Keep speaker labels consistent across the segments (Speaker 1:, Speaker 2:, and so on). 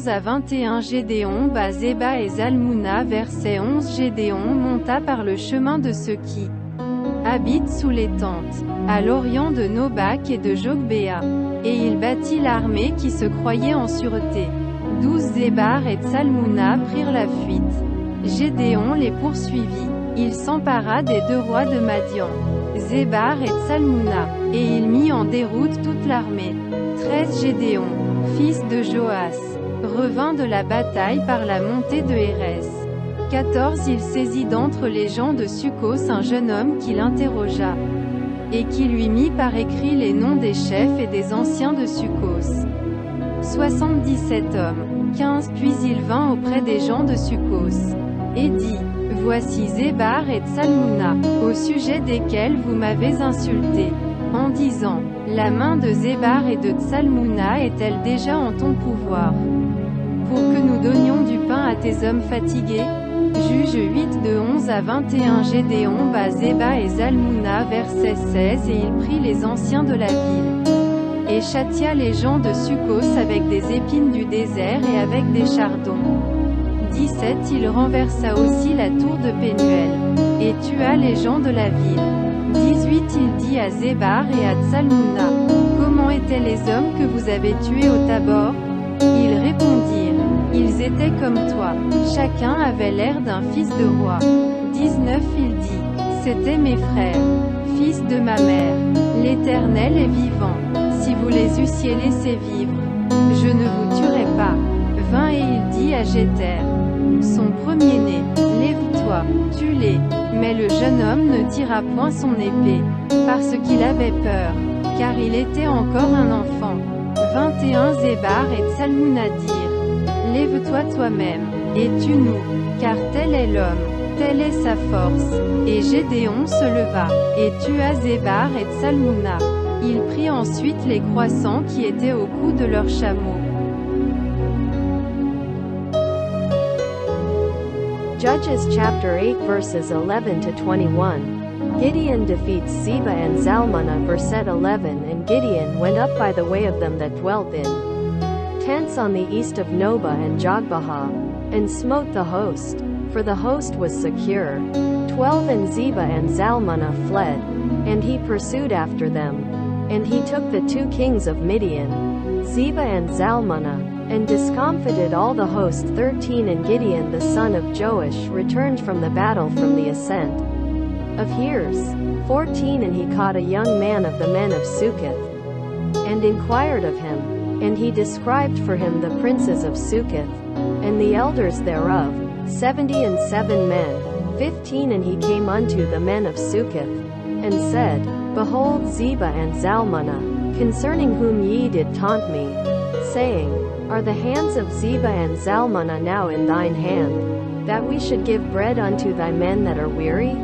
Speaker 1: 11 à 21 Gédéon bat Zéba et Zalmouna. Verset 11 Gédéon monta par le chemin de ceux qui habitent sous les tentes, à l'orient de Nobac et de Jogbéa. Et il battit l'armée qui se croyait en sûreté. 12 Zébar et Tsalmouna prirent la fuite. Gédéon les poursuivit. Il s'empara des deux rois de Madian, Zébar et Tsalmouna, et il mit en déroute toute l'armée. 13 Gédéon, fils de Joas, revint de la bataille par la montée de Hérès. 14 Il saisit d'entre les gens de Sukkos un jeune homme qui l'interrogea, et qui lui mit par écrit les noms des chefs et des anciens de Sukkos. 77 hommes. 15 Puis il vint auprès des gens de Sukkos, et dit, voici Zébar et Tsalmouna, au sujet desquels vous m'avez insulté, en disant, la main de Zébar et de Tsalmouna est-elle déjà en ton pouvoir, pour que nous donnions du pain à tes hommes fatigués? Juge 8 de 11 à 21 Gédéon bat Zéba et Zalmouna. Verset 16 Et il prit les anciens de la ville, et châtia les gens de Sukkos avec des épines du désert et avec des chardons. 17 Il renversa aussi la tour de Pénuel, et tua les gens de la ville. 18 Il dit à Zébar et à Tsalmouna, comment étaient les hommes que vous avez tués au Tabor? Ils répondirent, ils étaient comme toi, chacun avait l'air d'un fils de roi. 19 Il dit, c'étaient mes frères, fils de ma mère. L'Éternel est vivant, si vous les eussiez laissés vivre, je ne vous tuerais pas. 20 Et il dit à Jéter, son premier-né, lève-toi, tue-les. Mais le jeune homme ne tira point son épée, parce qu'il avait peur, car il était encore un enfant. 21 Zébar et Tsalmouna dirent, lève-toi toi-même, et tue-nous, car tel est l'homme, telle est sa force. Et Gédéon se leva, et tua Zébar et Tsalmouna. Il prit ensuite les croissants qui étaient au cou de leurs chameaux.
Speaker 2: Judges chapter 8 verses 11 to 21. Gideon defeats Zeba and Zalmunna. Verset 11 And Gideon went up by the way of them that dwelt in tents on the east of Noba and Jogbehah, and smote the host, for the host was secure. 12 And Zeba and Zalmunna fled, and he pursued after them. And he took the 2 kings of Midian, Zeba and Zalmunna, and discomfited all the host. 13 And Gideon the son of Joash returned from the battle from the ascent of Heres. 14 And he caught a young man of the men of Sukkoth, and inquired of him, and he described for him the princes of Sukkoth, and the elders thereof, 77 men. 15 And he came unto the men of Sukkoth, and said, Behold Zeba and Zalmunna, concerning whom ye did taunt me, saying, Are the hands of Zeba and Zalmunna now in thine hand, that we should give bread unto thy men that are weary?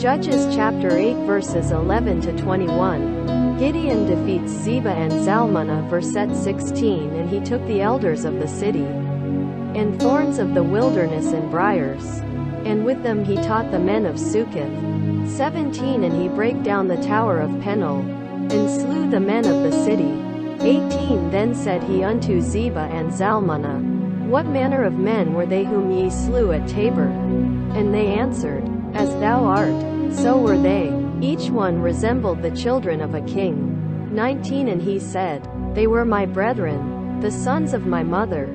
Speaker 2: Judges chapter 8 verses 11 to 21. Gideon defeats Zeba and Zalmunna. Verset 16 And he took the elders of the city, and thorns of the wilderness and briars, and with them he taught the men of Sukkoth. 17 And he brake down the tower of Penuel, and slew the men of the city. 18 Then said he unto Zeba and Zalmunna, What manner of men were they whom ye slew at Tabor? And they answered, As thou art, so were they. Each one resembled the children of a king. 19 And he said, They were my brethren, the sons of my mother.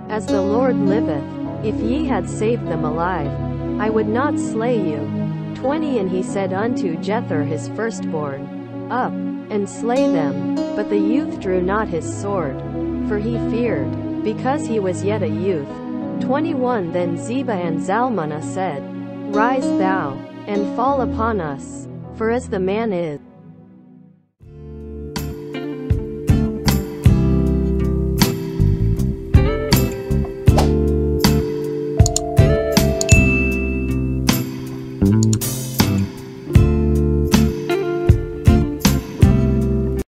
Speaker 2: As the Lord liveth, if ye had saved them alive, I would not slay you. 20 And he said unto Jether his firstborn, Up, and slay them. But the youth drew not his sword, for he feared, because he was yet a youth. 21 Then Zeba and Zalmunna said, Rise thou, and fall upon us, for as the man is,